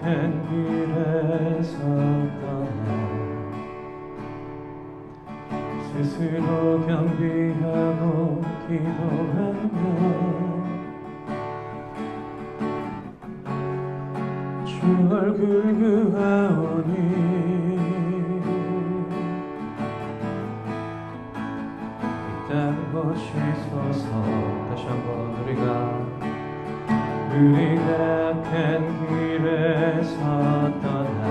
큰 길에서 떠나 스스로 겸비하고 기도하며 주 얼굴 그하오니 땅 보시소서. 다시 한번 우리가 큰 길에서 떠나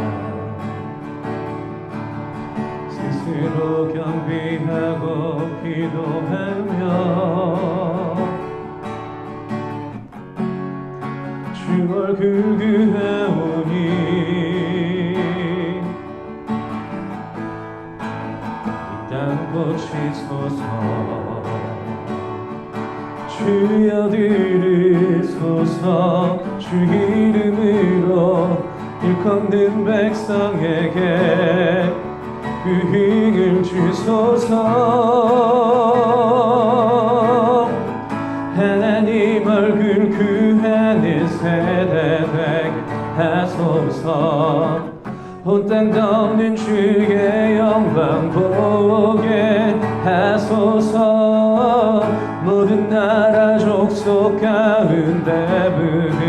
스스로 겸비하고 기도하며 주 얼굴 그하오니 이 땅 고치소서. 주여 들으소서. 주 이름으로 일컫는 백성에게 그 힘을 주소서. 하나님 얼굴 구하는 세대 되게 하소서. 온 땅 덮는 주의 영광 보게 하소서. 모든 나라 족속 가운데 부흥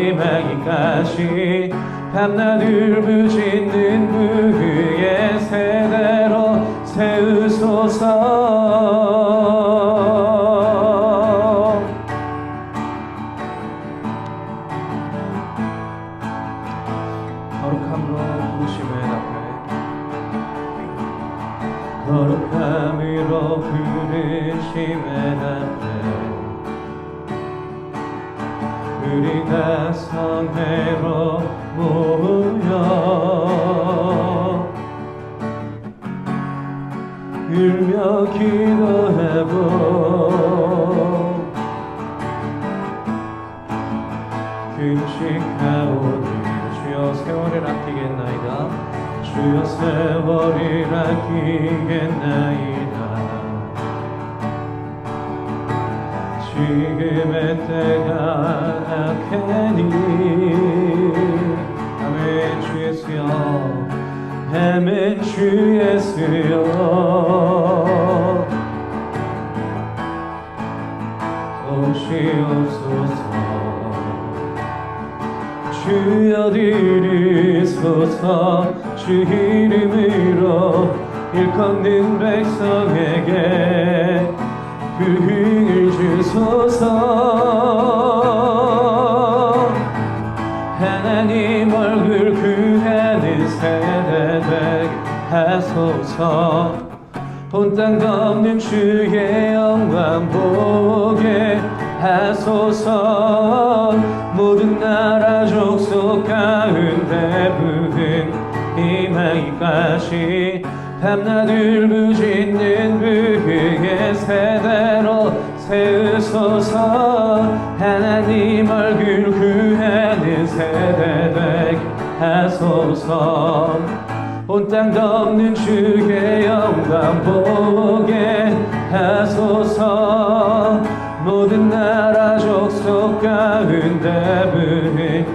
임하기까지 밤낮 울부짖는 부흥의 세대로 세우소서. 거룩함으로 부르심을 앞에 거룩함으로 부르심을 앞에 우리가 성회로 모여 울며 기도하고 금식하오니 주여 세월을 아끼겠나이다. 주여 세월을 아끼겠나이다. 지금의 때가 악하니 아멘. 주 예수여 아멘. 주 예수여 오시옵소서. 주여 들으소서. 주 이름으로 일컫는 백성에게 부흥을 주소서. 하나님 얼굴 구하는 세대 되게 하소서. 온 땅 덮는 주의 영광 보게 하소서. 모든 나라 족속 가운데 부흥 임하기까지 밤낮 울부짖는 부흥의 세대로 세우소서. 하나님 얼굴 구하는 세대 되게 하소서. 온 땅 덮는 주의 영광 보게 하소서. 모든 나라 족속 가운데 부흥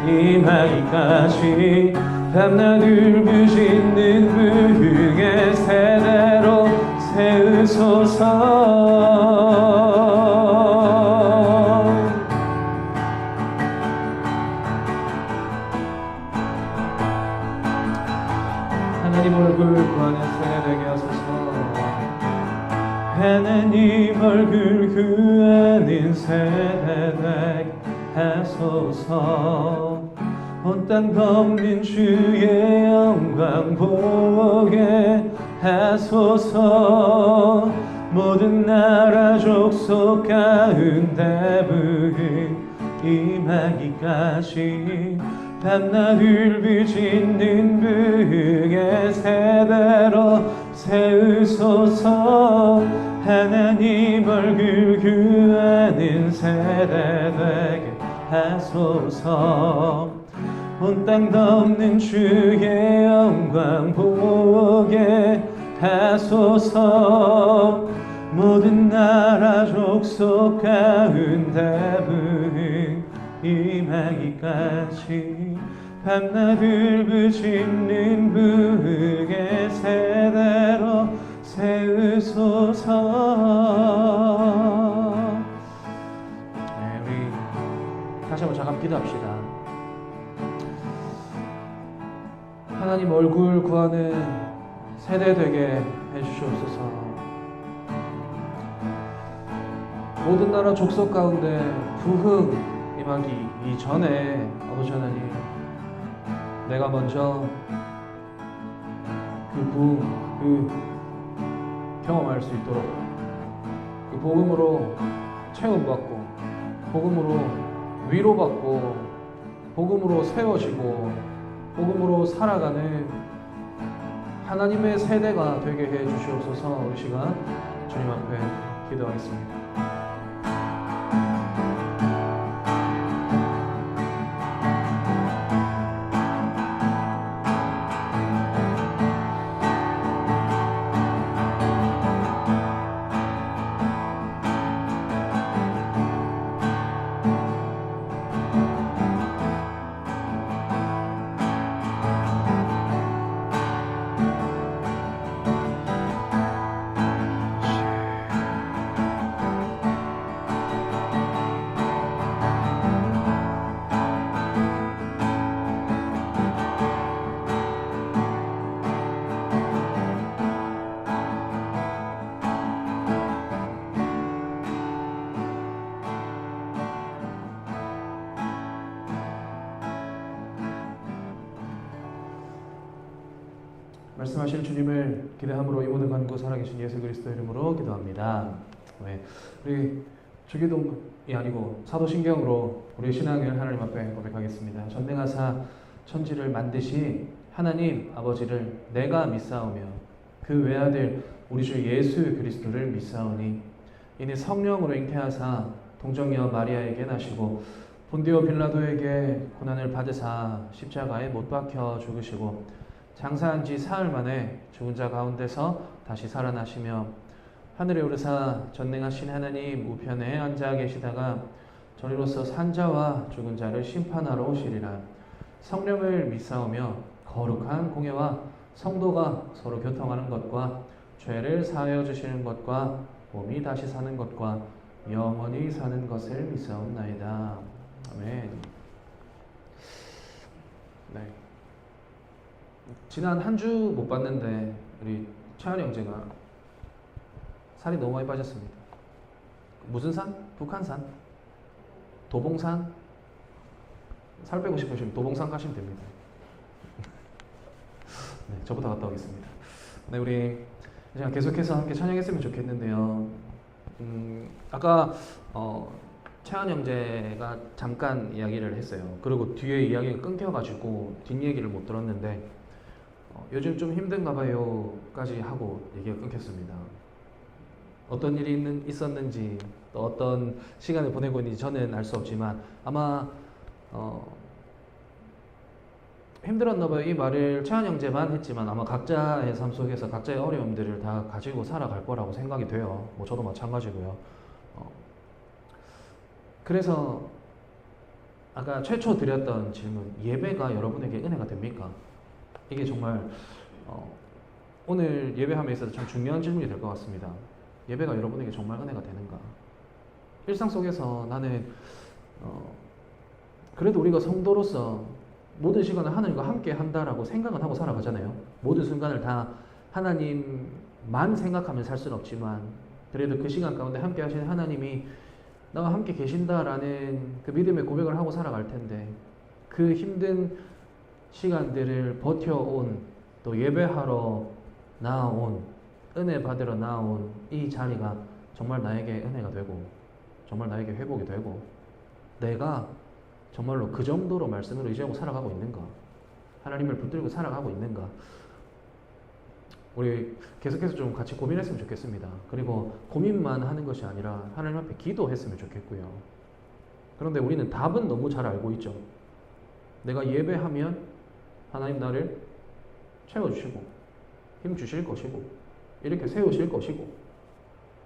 임하기까지 밤낮 울부짖는 부흥의 세대로 세우소서. 하나님 얼굴 구하는 세대 되게 하소서. 하나님 얼굴 구하는 세대 되게 하소서. 온 땅 덮는 주의 영광 보게 하소서. 모든 나라 족속 가운데 부흥 임하기까지 밤낮 울부짖는 부흥의 세대로 세우소서. 하나님 얼굴 구하는 세대 되게 하소서. 온 땅 덮는 주의 영광 보게 하소서. 모든 나라 족속 가운데 부흥 임하기까지 밤낮 울부짖는 부흥의 세대로 세우소서. 네, 우리 다시 한번 잠깐 기도합시다. 하나님 얼굴 구하는 세대 되게 해주시옵소서. 모든 나라 족속 가운데 부흥 임하기 이전에 아버지 하나님, 내가 먼저 그 부흥, 그 경험할 수 있도록 그 복음으로 체험받고, 복음으로 위로받고, 복음으로 세워지고, 복음으로 살아가는 하나님의 세대가 되게 해 주시옵소서. 이 시간 주님 앞에 기도하겠습니다. 말씀하실 주님을 기대함으로 이 모든 간구 살아계신 예수 그리스도 이름으로 기도합니다. 네, 우리 주기도문이 아니고 사도신경으로 우리 신앙을 하나님 앞에 고백하겠습니다. 전능하사 천지를 만드신 하나님 아버지를 내가 믿사오며 그 외아들 우리 주 예수 그리스도를 믿사오니 이는 성령으로 잉태하사 동정녀 마리아에게 나시고 본디오 빌라도에게 고난을 받으사 십자가에 못 박혀 죽으시고 장사한 지 사흘 만에 죽은 자 가운데서 다시 살아나시며 하늘에 오르사 전능하신 하나님 우편에 앉아 계시다가 저리로서 산자와 죽은 자를 심판하러 오시리라. 성령을 믿사오며 거룩한 공예와 성도가 서로 교통하는 것과 죄를 사하여 주시는 것과 몸이 다시 사는 것과 영원히 사는 것을 믿사옵나이다. 아멘. 네. 지난 한 주 못 봤는데 우리 최한 형제가 살이 너무 많이 빠졌습니다. 무슨 산? 북한산? 도봉산? 살 빼고 싶으시면 도봉산 가시면 됩니다. 네, 저부터 갔다 오겠습니다. 네, 우리 제가 계속해서 함께 찬양했으면 좋겠는데요. 아까 최한 형제가 잠깐 이야기를 했어요. 그리고 뒤에 이야기가 끊겨가지고 뒷얘기를 못 들었는데 요즘 좀 힘든가 봐요까지 하고 얘기가 끊겼습니다. 어떤 일이 있었는지 또 어떤 시간을 보내고 있는지 저는 알 수 없지만 아마 힘들었나 봐요. 이 말을 최한 형제만 했지만 아마 각자의 삶 속에서 각자의 어려움들을 다 가지고 살아갈 거라고 생각이 돼요. 뭐 저도 마찬가지고요. 그래서 아까 최초 드렸던 질문, 예배가 여러분에게 은혜가 됩니까? 이게 정말 오늘 예배함에 있어서 참 중요한 질문이 될 것 같습니다. 예배가 여러분에게 정말 은혜가 되는가? 일상 속에서 나는 그래도 우리가 성도로서 모든 시간을 하나님과 함께 한다라고 생각은 하고 살아가잖아요. 모든 순간을 다 하나님만 생각하면 살 수는 없지만 그래도 그 시간 가운데 함께 하시는 하나님이 나와 함께 계신다라는 그 믿음의 고백을 하고 살아갈 텐데 그 힘든 시간들을 버텨온 또 예배하러 나온 은혜 받으러 나온 이 자리가 정말 나에게 은혜가 되고 정말 나에게 회복이 되고 내가 정말로 그 정도로 말씀을 의지하고 살아가고 있는가? 하나님을 붙들고 살아가고 있는가? 우리 계속해서 좀 같이 고민했으면 좋겠습니다. 그리고 고민만 하는 것이 아니라 하나님 앞에 기도했으면 좋겠고요. 그런데 우리는 답은 너무 잘 알고 있죠. 내가 예배하면 하나님 나를 채워주시고 힘 주실 것이고 이렇게 세우실 것이고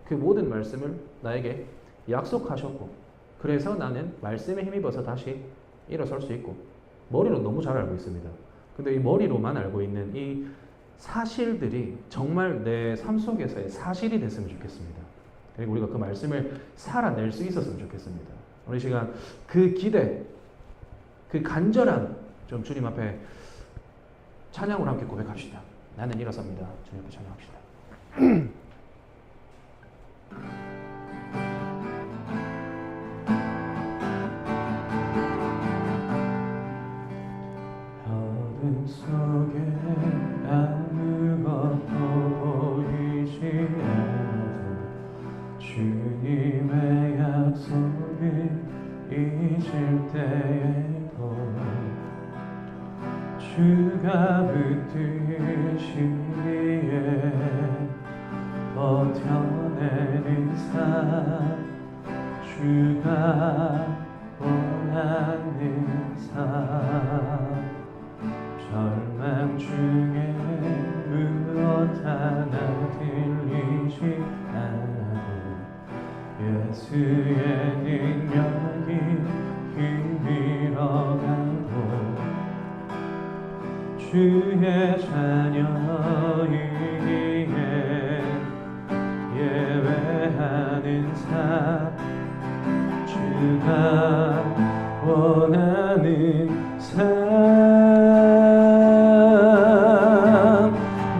그 모든 말씀을 나에게 약속하셨고 그래서 나는 말씀에 힘입어서 다시 일어설 수 있고, 머리로 너무 잘 알고 있습니다. 근데 이 머리로만 알고 있는 이 사실들이 정말 내 삶 속에서의 사실이 됐으면 좋겠습니다. 그리고 우리가 그 말씀을 살아낼 수 있었으면 좋겠습니다. 오늘 시간 그 기대, 그 간절함 좀 주님 앞에 찬양으로 함께 고백합시다. 나는 일어섭니다. 주님 앞에 찬양합시다. 어둠 속에 아무것도 보이지 않아도 주님의 약속을 잊을 때에도 주가 붙드시기에 버텨내는 삶, 주가 원하는 삶, 절망 중에 무엇 하나 들리지 않아도 예수의 능력이 힘이러가고 주의 자녀이기에 예배하는 삶, 주가 원하는 삶,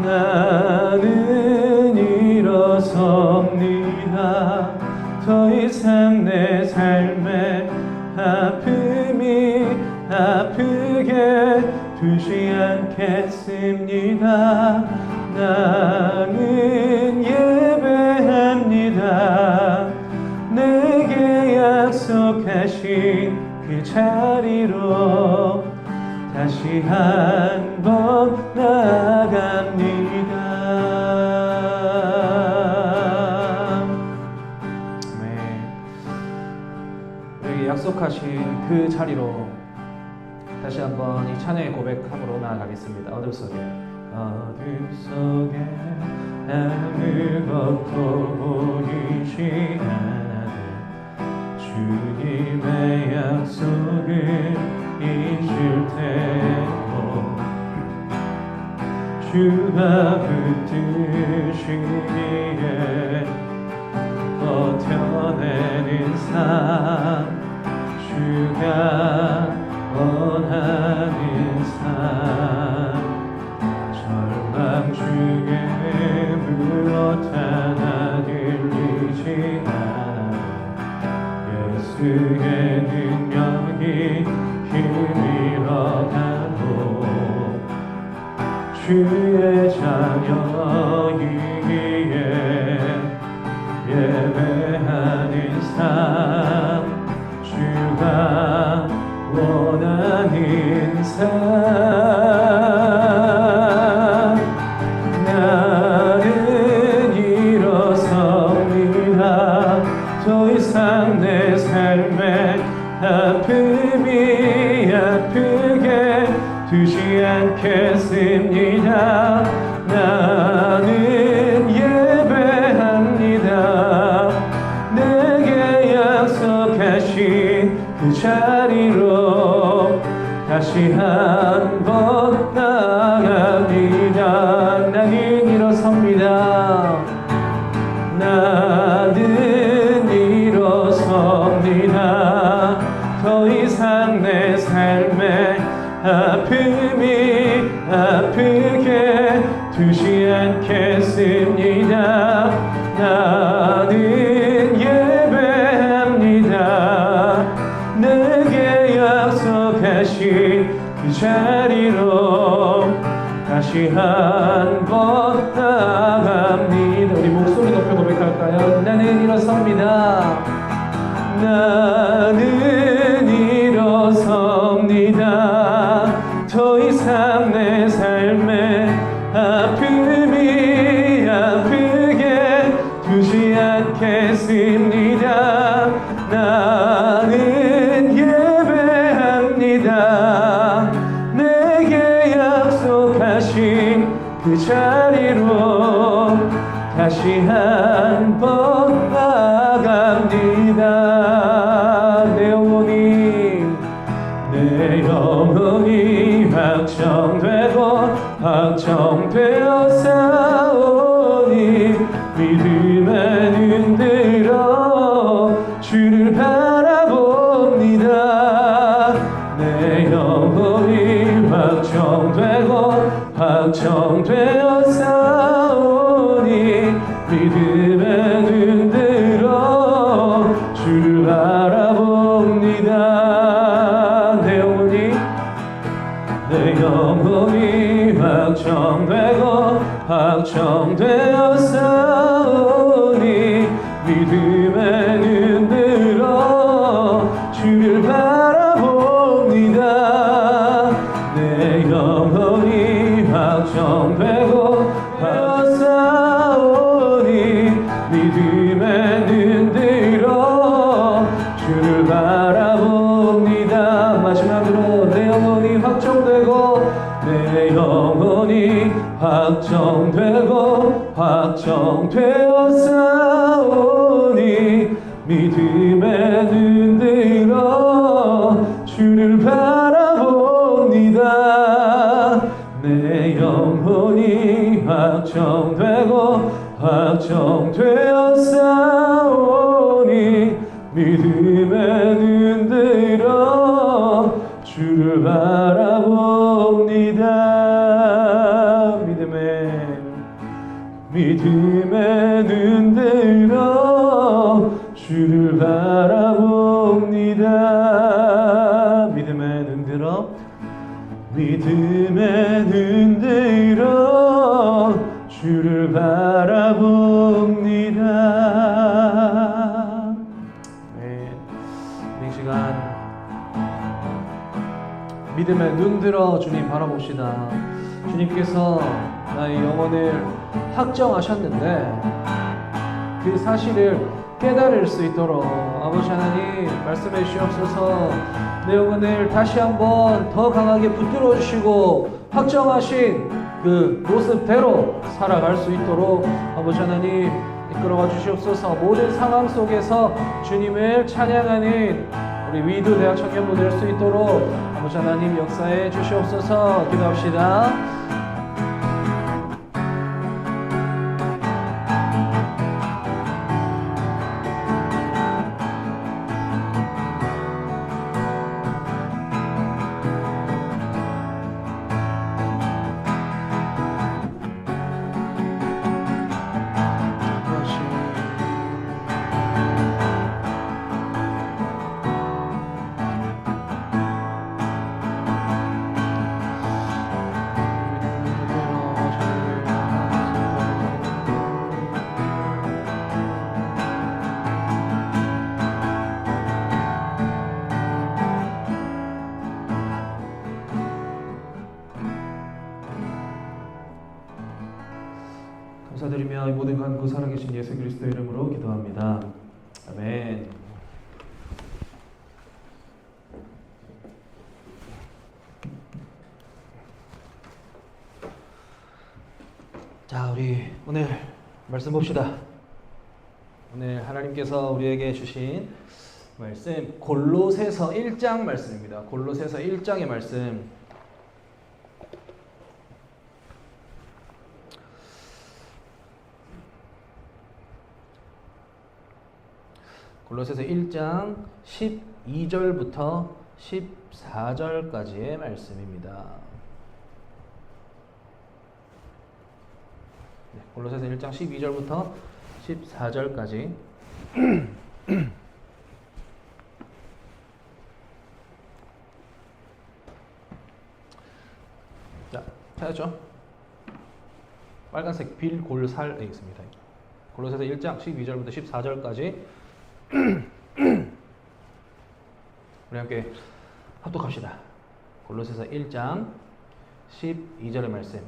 나는 일어섭니다. 더 이상 내 삶에 아픔이 아프게 두지 않겠습니다. 나는 예배합니다. 내게 약속하신 그 자리로 다시 한번 나아갑니다. 우리에게 약속하신 그 자리로 다시 한번 이 찬양의 고백함으로 나아가겠습니다. 어둠 속에 아무것도 보이지 않아도 주님의 약속을 잊을 때고 주가 붙드시기에 버텨내는 삶, 주가 원하는 삶, 절망 중에 무엇 하나 들리지 않아도 예수의 능력이 힘이러가고 주의 자녀이기에 예배하는 삶, 주가 원하는 삶, 나는 일어섭니다. 더 이상 내 삶에 아픔이 아프게 두지 않겠습니다. 나는 예배합니다. 내게 약속하신 그 자리로 다시 한번 나아갑니다. 나는 일어섭니다. 나는 일어섭니다. 더 이상 내 삶에 아픔이 아프게 두지 않겠습니다. 나는 예배합니다. 내게 약속하신 그 자리로 다시 한번 나아갑니다. 우리 목소리 높여 고백할까요? 나는 일어섭니다. 나는 일어섭니다. 더 이상 내 삶에 아픔이 아프게 두지 않겠습니다. 나는 예배합니다. 내게 약속하신 그 자리로 다시 한번 나아갑니다. 내 영혼이 확정되고 확정되어 싸우니 믿음에 눈 들어 주를 바라봅니다. 내 영혼이 확정되고 확정되어 싸우니 믿음에 눈 들어 주를 바라봅니다. 내 영혼이 확정되고 확정되어 싸우니 믿음에 눈 들어 주를 바라봅니다. 내 영혼이 확정되고 싸우니 믿음에 눈 들어 주를 바라봅니다. 마지막으로 내 영혼이 확정되고 내 영혼이 확정되고 확정되어 싸우니 믿음에 눈 들어 주를 바라봅니다. 내 영혼이 확정되고 확정되어 싸우니 믿음에 눈 들어 주를 바라봅니다. 믿음에 눈 들어 주를 바라봅니다. 믿음에 눈 들어 주를 바라봅니다. 네, 이 시간 믿음에 눈 들어 주님 바라봅시다. 주님께서 나의 영혼을 확정하셨는데 그 사실을 깨달을 수 있도록 아버지 하나님 말씀해 주시옵소서. 내 영혼을 다시 한번 더 강하게 붙들어 주시고 확정하신 그 모습대로 살아갈 수 있도록 아버지 하나님 이끌어가 주시옵소서. 모든 상황 속에서 주님을 찬양하는 우리 위드 대학 청년부 될 수 있도록 아버지 하나님 역사해 주시옵소서. 기도합시다. 감사드리며 이 모든 간구 살아계신 예수 그리스도의 이름으로 기도합니다. 아멘. 자, 우리 오늘 말씀 봅시다. 오늘 하나님께서 우리에게 주신 말씀 골로새서 1장 말씀입니다. 골로새서 1장의 말씀. 골로새서 1장 12절부터 14절까지의 말씀입니다. 네, 골로새서 1장 12절부터 14절까지 자, 찾았죠? 빨간색 빌골살에 있습니다. 골로새서 1장 12절부터 14절까지 우리 함께 합독합시다. 골로새서 1장 12절의 말씀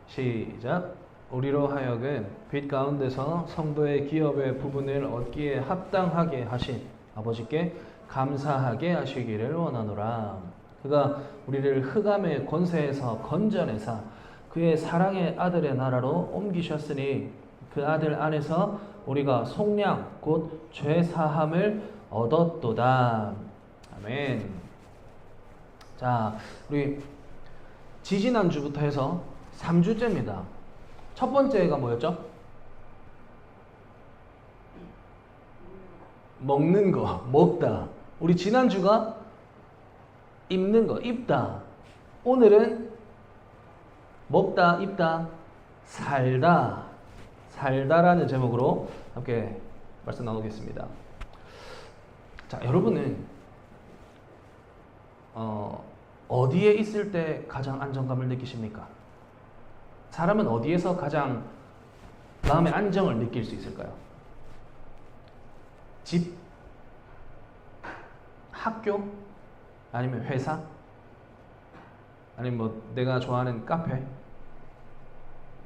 시작. 우리로 하여금 빛 가운데서 성도의 기업의 부분을 얻기에 합당하게 하신 아버지께 감사하게 하시기를 원하노라. 그가 우리를 흑암의 권세에서 건져내사 그의 사랑의 아들의 나라로 옮기셨으니 그 아들 안에서 우리가 속량 곧 죄사함을 얻었도다. 아멘. 자, 우리 지지난주부터 해서 3주째입니다. 첫 번째가 뭐였죠? 먹는 거, 먹다. 우리 지난주가 입는 거, 입다. 오늘은 먹다, 입다, 살다. 살다라는 제목으로 함께 말씀 나누겠습니다. 자, 여러분은 어디에 있을 때 가장 안정감을 느끼십니까? 사람은 어디에서 가장 마음의 안정을 느낄 수 있을까요? 집? 학교? 아니면 회사? 아니면 뭐 내가 좋아하는 카페?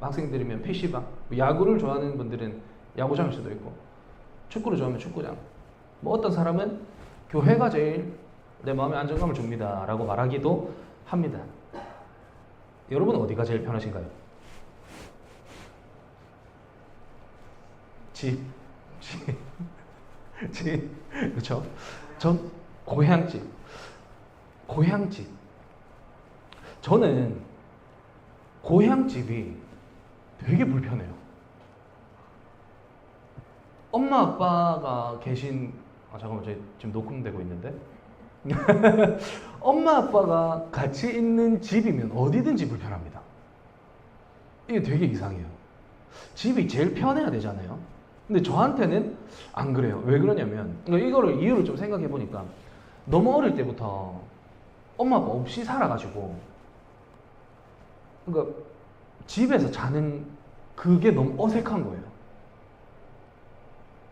학생들이면 PC방? 야구를 좋아하는 분들은 야구장일 수도 있고, 축구를 좋아하면 축구장. 뭐 어떤 사람은 교회가 제일 내 마음에 안정감을 줍니다 라고 말하기도 합니다. 여러분은 어디가 제일 편하신가요? 집. 그렇죠? 전 고향집. 저는 고향집이 되게 불편해요. 엄마 아빠가 계신 잠깐만, 지금 녹음되고 있는데 엄마 아빠가 같이 있는 집이면 어디든지 불편합니다. 이게 되게 이상해요. 집이 제일 편해야 되잖아요. 근데 저한테는 안 그래요. 왜 그러냐면, 이거를 이유를 좀 생각해 보니까 너무 어릴 때부터 엄마 아빠 없이 살아가지고, 그러니까 집에서 자는 그게 너무 어색한 거예요.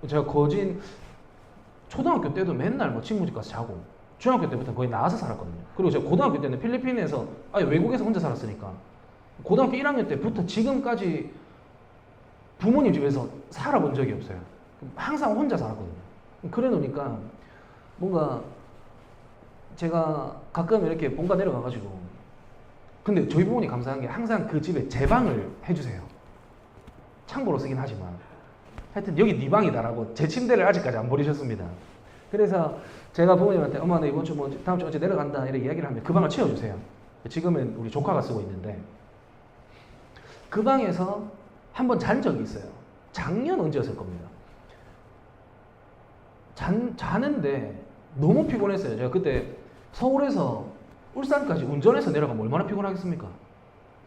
제가 초등학교 때도 맨날 뭐 친구 집 가서 자고, 중학교 때부터 거의 나와서 살았거든요. 그리고 제가 고등학교 때는 필리핀에서, 외국에서 혼자 살았으니까 고등학교 1학년 때부터 지금까지 부모님 집에서 살아본 적이 없어요. 항상 혼자 살았거든요. 그래 놓으니까 뭔가 제가 가끔 이렇게 본가 내려가가지고, 근데 저희 부모님 감사한 게 항상 그 집에 제 방을 해주세요. 창고로 쓰긴 하지만 하여튼 여기 네 방이다라고 제 침대를 아직까지 안 버리셨습니다. 그래서 제가 부모님한테 엄마 나 이번 주 다음 주 어째 내려간다 이렇게 이야기를 하면 그 방을 채워주세요. 지금은 우리 조카가 쓰고 있는데, 그 방에서 한번 잔 적이 있어요. 작년 언제였을 겁니다. 자는데 너무 피곤했어요. 제가 그때 서울에서 울산까지 운전해서 내려가면 얼마나 피곤하겠습니까?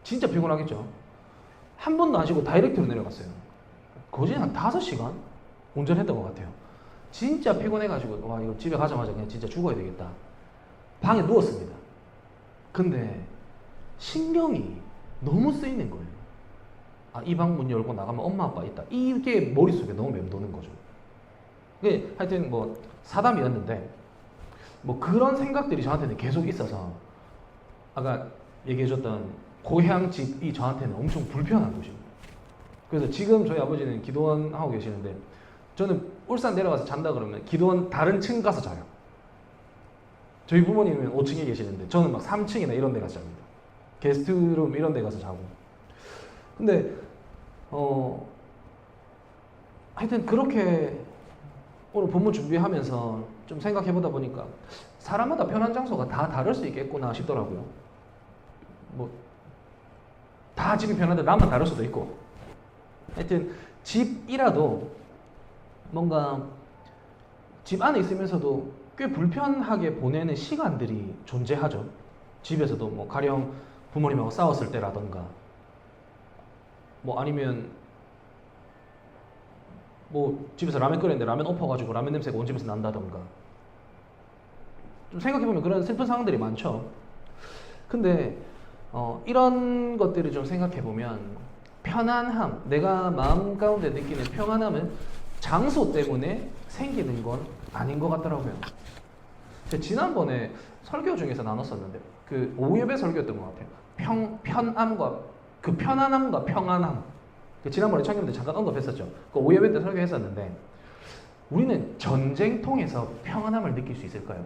진짜 피곤하겠죠. 한 번도 안 쉬고 다이렉트로 내려갔어요. 거진 한 5시간 운전했던 것 같아요. 진짜 피곤해가지고 와, 이거 집에 가자마자 그냥 진짜 죽어야 되겠다. 방에 누웠습니다. 근데 신경이 너무 쓰이는 거예요. 이 방 문 열고 나가면 엄마 아빠 있다. 이게 머릿속에 너무 맴도는 거죠. 그게 하여튼 뭐 사담이었는데, 뭐 그런 생각들이 저한테는 계속 있어서 아까 얘기해줬던 고향집이 저한테는 엄청 불편한 곳입니다. 그래서 지금 저희 아버지는 기도원 하고 계시는데, 저는 울산 내려가서 잔다 그러면 기도원 다른 층 가서 자요. 저희 부모님은 5층에 계시는데 저는 막 3층이나 이런 데 가서 잡니다. 게스트룸 이런 데 가서 자고. 근데 하여튼 그렇게 오늘 본문 준비하면서 좀 생각해 보다 보니까 사람마다 편한 장소가 다 다를 수 있겠구나 싶더라고요. 뭐 다 집이 편한데 나만 다를 수도 있고, 하여튼 집이라도 뭔가 집 안에 있으면서도 꽤 불편하게 보내는 시간들이 존재하죠. 집에서도 뭐 가령 부모님하고 싸웠을 때라던가, 뭐 아니면 뭐 집에서 라면 끓였는데 라면 엎어가지고 라면 냄새가 온 집에서 난다던가, 좀 생각해보면 그런 슬픈 상황들이 많죠. 근데 이런 것들을 좀 생각해보면 편안함, 내가 마음 가운데 느끼는 평안함은 장소 때문에 생기는 건 아닌 것 같더라고요. 제가 지난번에 설교 중에서 나눴었는데, 그 오예배 설교였던 것 같아요. 편안함과 평안함. 지난번에 청년들 잠깐 언급했었죠. 그 오예배 때 설교했었는데, 우리는 전쟁 통해서 평안함을 느낄 수 있을까요?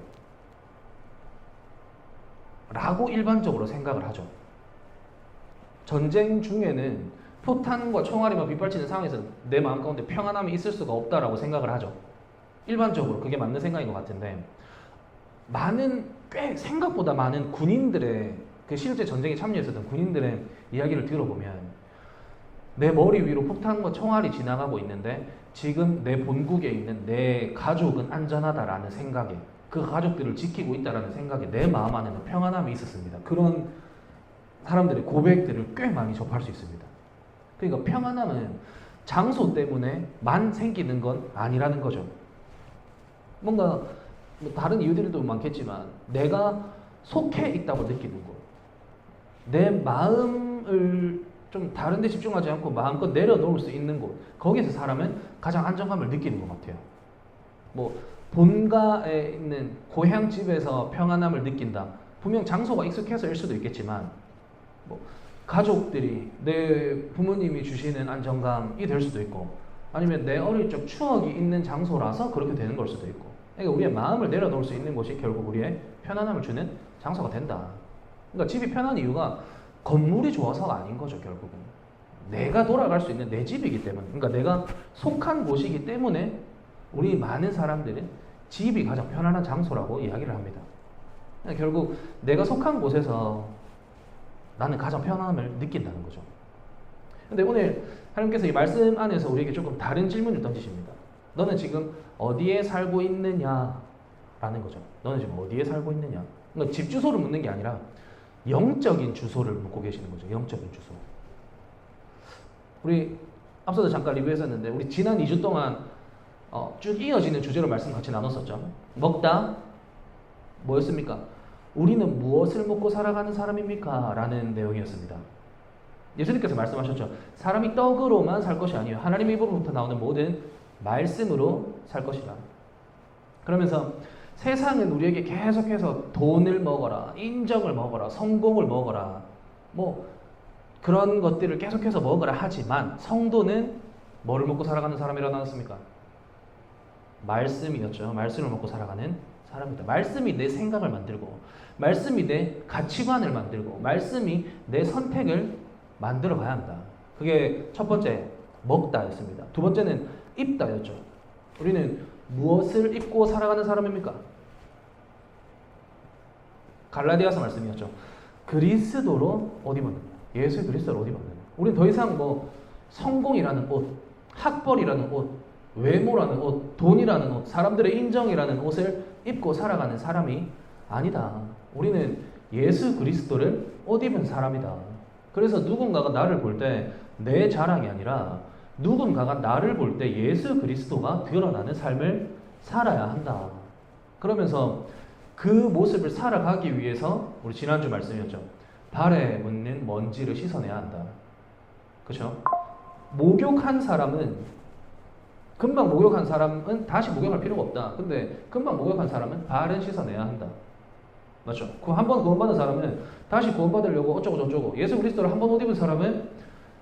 라고 일반적으로 생각을 하죠. 전쟁 중에는 포탄과 총알이 빗발치는 상황에서 내 마음 가운데 평안함이 있을 수가 없다라고 생각을 하죠. 일반적으로 그게 맞는 생각인 것 같은데, 많은 꽤 생각보다 많은 군인들의 그 실제 전쟁에 참여했었던 군인들의 이야기를 들어보면 내 머리 위로 폭탄과 총알이 지나가고 있는데 지금 내 본국에 있는 내 가족은 안전하다라는 생각에 그 가족들을 지키고 있다라는 생각에 내 마음 안에는 평안함이 있었습니다. 그런 사람들의 고백들을 꽤 많이 접할 수 있습니다. 그러니까 평안함은 장소 때문에만 생기는 건 아니라는 거죠. 뭔가 뭐 다른 이유들도 많겠지만 내가 속해 있다고 느끼는 것, 내 마음을 좀 다른 데 집중하지 않고 마음껏 내려놓을 수 있는 곳, 거기서 사람은 가장 안정감을 느끼는 것 같아요. 뭐 본가에 있는 고향 집에서 평안함을 느낀다. 분명 장소가 익숙해서일 수도 있겠지만 뭐 가족들이 내 부모님이 주시는 안정감이 될 수도 있고 아니면 내 어릴 적 추억이 있는 장소라서 그렇게 되는 걸 수도 있고 그러니까 우리의 마음을 내려놓을 수 있는 곳이 결국 우리의 편안함을 주는 장소가 된다. 그러니까 집이 편한 이유가 건물이 좋아서가 아닌 거죠. 결국은 내가 돌아갈 수 있는 내 집이기 때문에 그러니까 내가 속한 곳이기 때문에 우리 많은 사람들은 집이 가장 편안한 장소라고 이야기를 합니다. 그러니까 결국 내가 속한 곳에서 나는 가장 편안함을 느낀다는 거죠. 근데 오늘 하나님께서 이 말씀 안에서 우리에게 조금 다른 질문을 던지십니다. 너는 지금 어디에 살고 있느냐라는 거죠. 너는 지금 어디에 살고 있느냐. 그러니까 집 주소를 묻는 게 아니라 영적인 주소를 묻고 계시는 거죠. 영적인 주소. 우리 앞서도 잠깐 리뷰했었는데 우리 지난 2주 동안 쭉 이어지는 주제로 말씀 같이 나눴었죠. 먹다 뭐였습니까? 우리는 무엇을 먹고 살아가는 사람입니까? 라는 내용이었습니다. 예수님께서 말씀하셨죠. 사람이 떡으로만 살 것이 아니에요. 하나님의 입으로부터 나오는 모든 말씀으로 살 것이다. 그러면서 세상은 우리에게 계속해서 돈을 먹어라, 인정을 먹어라, 성공을 먹어라, 뭐 그런 것들을 계속해서 먹으라 하지만 성도는 뭐를 먹고 살아가는 사람이라고 나눴습니까? 말씀이었죠. 말씀을 먹고 살아가는 사람이다. 말씀이 내 생각을 만들고 말씀이 내 가치관을 만들고 말씀이 내 선택을 만들어 가야 한다. 그게 첫 번째 먹다였습니다. 두 번째는 입다였죠. 우리는 무엇을 입고 살아가는 사람입니까? 갈라디아서 말씀이었죠. 그리스도로 옷 입었느냐. 예수 그리스도로 옷 입었느냐. 우리는 더 이상 뭐 성공이라는 옷, 학벌이라는 옷, 외모라는 옷, 돈이라는 옷, 사람들의 인정이라는 옷을 입고 살아가는 사람이 아니다. 우리는 예수 그리스도를 옷 입은 사람이다. 그래서 누군가가 나를 볼 때 내 자랑이 아니라 누군가가 나를 볼 때 예수 그리스도가 드러나는 삶을 살아야 한다. 그러면서 그 모습을 살아가기 위해서 우리 지난주 말씀이었죠. 발에 묻는 먼지를 씻어내야 한다. 그렇죠? 목욕한 사람은 금방 목욕한 사람은 다시 목욕할 필요가 없다. 근데 금방 목욕한 사람은 발은 씻어내야 한다. 맞죠? 그 한 번 구원받은 사람은 다시 구원받으려고 어쩌고 저쩌고 예수 그리스도를 한 번 옷 입은 사람은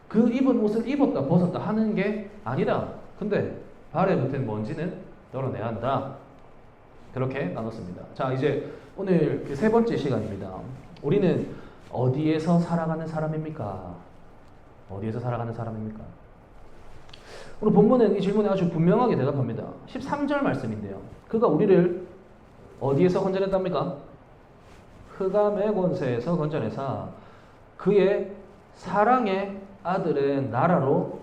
그 입은 옷을 입었다 벗었다 하는 게 아니다. 근데 발에 묻은 먼지는 널어내야 한다. 그렇게 나눴습니다. 자, 이제 오늘 그 세 번째 시간입니다. 우리는 어디에서 살아가는 사람입니까? 어디에서 살아가는 사람입니까? 오늘 본문은 이 질문에 아주 분명하게 대답합니다. 13절 말씀인데요. 그가 우리를 어디에서 건져냈답니까? 흑암의 권세에서 건져내사 그의 사랑의 아들의 나라로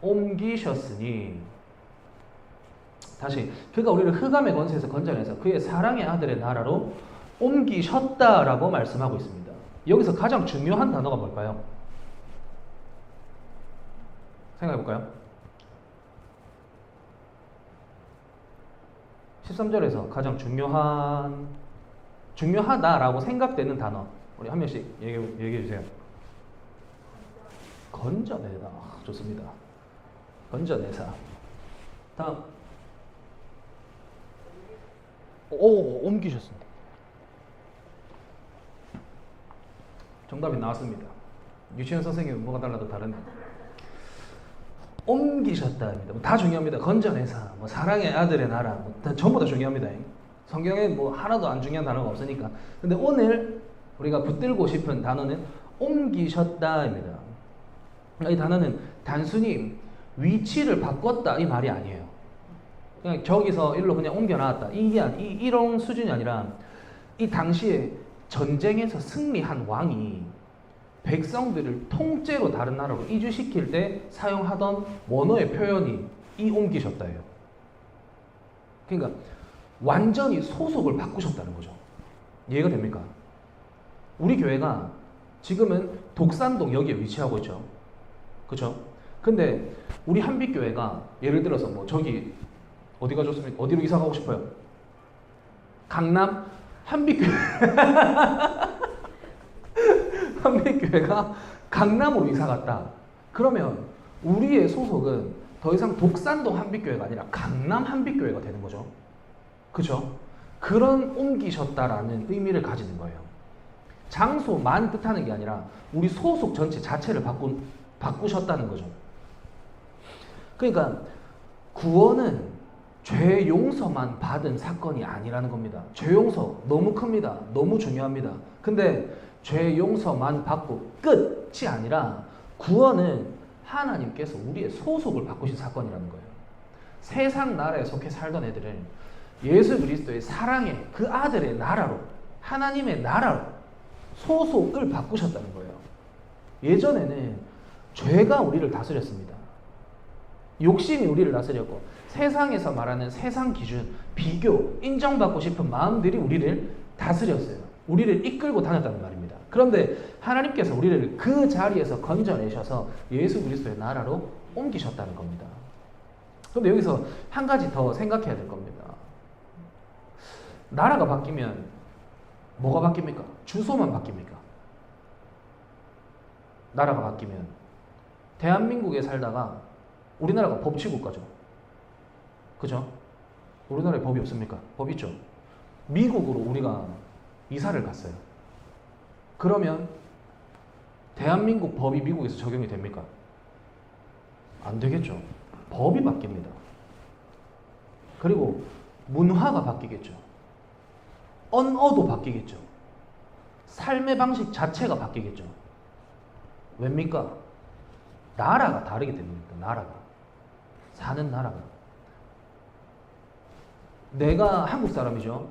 옮기셨으니 다시 그가 우리를 흑암의 권세에서 건져내서 그의 사랑의 아들의 나라로 옮기셨다라고 말씀하고 있습니다. 여기서 가장 중요한 단어가 뭘까요? 생각해볼까요? 13절에서 가장 중요하다라고 생각되는 단어 우리 한 명씩 얘기해 주세요. 건져내다. 좋습니다. 건져내사. 다음. 옮기셨습니다. 정답이 나왔습니다. 유치원 선생님은 뭐가 달라도 다르네. 옮기셨다입니다. 다 중요합니다. 건져내사, 뭐 사랑의 아들의 나라, 뭐 전부 다 중요합니다. 성경에 뭐 하나도 안 중요한 단어가 없으니까. 근데 오늘 우리가 붙들고 싶은 단어는 옮기셨다입니다. 이 단어는 단순히 위치를 바꿨다 이 말이 아니에요. 그냥 저기서 일로 그냥 옮겨놨다 이런 수준이 아니라 이 당시에 전쟁에서 승리한 왕이 백성들을 통째로 다른 나라로 이주시킬 때 사용하던 원어의 표현이 이 옮기셨다예요. 그러니까 완전히 소속을 바꾸셨다는 거죠. 이해가 됩니까? 우리 교회가 지금은 독산동 여기에 위치하고 있죠. 그렇죠? 근데 우리 한빛교회가 예를 들어서 뭐 저기 어디가 좋습니까? 어디로 이사 가고 싶어요? 강남 한빛교회 한빛교회가 강남으로 이사 갔다. 그러면 우리의 소속은 더 이상 독산동 한빛교회가 아니라 강남 한빛교회가 되는 거죠. 그죠? 그런 옮기셨다라는 의미를 가지는 거예요. 장소만 뜻하는 게 아니라 우리 소속 전체 자체를 바꾸셨다는 거죠. 그러니까 구원은 죄 용서만 받은 사건이 아니라는 겁니다. 죄 용서 너무 큽니다. 너무 중요합니다. 근데 죄 용서만 받고 끝이 아니라 구원은 하나님께서 우리의 소속을 바꾸신 사건이라는 거예요. 세상 나라에 속해 살던 애들을 예수 그리스도의 사랑의 그 아들의 나라로, 하나님의 나라로 소속을 바꾸셨다는 거예요. 예전에는 죄가 우리를 다스렸습니다. 욕심이 우리를 다스렸고 세상에서 말하는 세상 기준, 비교, 인정받고 싶은 마음들이 우리를 다스렸어요. 우리를 이끌고 다녔다는 말입니다. 그런데 하나님께서 우리를 그 자리에서 건져내셔서 예수 그리스도의 나라로 옮기셨다는 겁니다. 그런데 여기서 한 가지 더 생각해야 될 겁니다. 나라가 바뀌면 뭐가 바뀝니까? 주소만 바뀝니까? 나라가 바뀌면 대한민국에 살다가 우리나라가 법치국가죠. 그죠? 우리나라에 법이 없습니까? 법 있죠. 미국으로 우리가 이사를 갔어요. 그러면 대한민국 법이 미국에서 적용이 됩니까? 안 되겠죠. 법이 바뀝니다. 그리고 문화가 바뀌겠죠. 언어도 바뀌겠죠. 삶의 방식 자체가 바뀌겠죠. 왜입니까? 나라가 다르게 됩니다. 나라가. 사는 나라가. 내가 한국 사람이죠.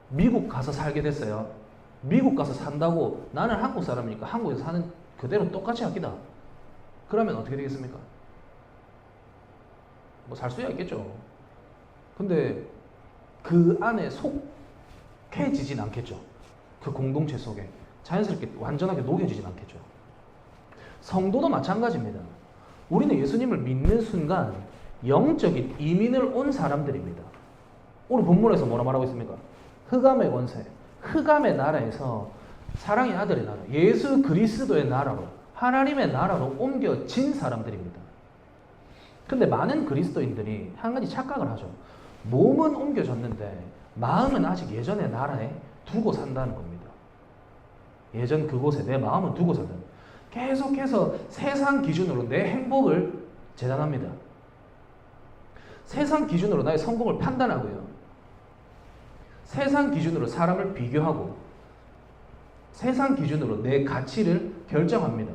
미국 가서 살게 됐어요. 미국 가서 산다고 나는 한국 사람이니까 한국에서 사는 그대로 똑같이 하기다. 그러면 어떻게 되겠습니까? 뭐 살 수야 있겠죠. 근데 그 안에 속해지진 않겠죠. 그 공동체 속에 자연스럽게 완전하게 녹여지진 않겠죠. 성도도 마찬가지입니다. 우리는 예수님을 믿는 순간 영적인 이민을 온 사람들입니다. 오늘 본문에서 뭐라 말하고 있습니까? 흑암의 권세, 흑암의 나라에서 사랑의 아들의 나라, 예수 그리스도의 나라로, 하나님의 나라로 옮겨진 사람들입니다. 근데 많은 그리스도인들이 한 가지 착각을 하죠. 몸은 옮겨졌는데 마음은 아직 예전의 나라에 두고 산다는 겁니다. 예전 그곳에 내 마음은 두고 산다. 계속해서 세상 기준으로 내 행복을 재단합니다. 세상 기준으로 나의 성공을 판단하고요. 세상 기준으로 사람을 비교하고 세상 기준으로 내 가치를 결정합니다.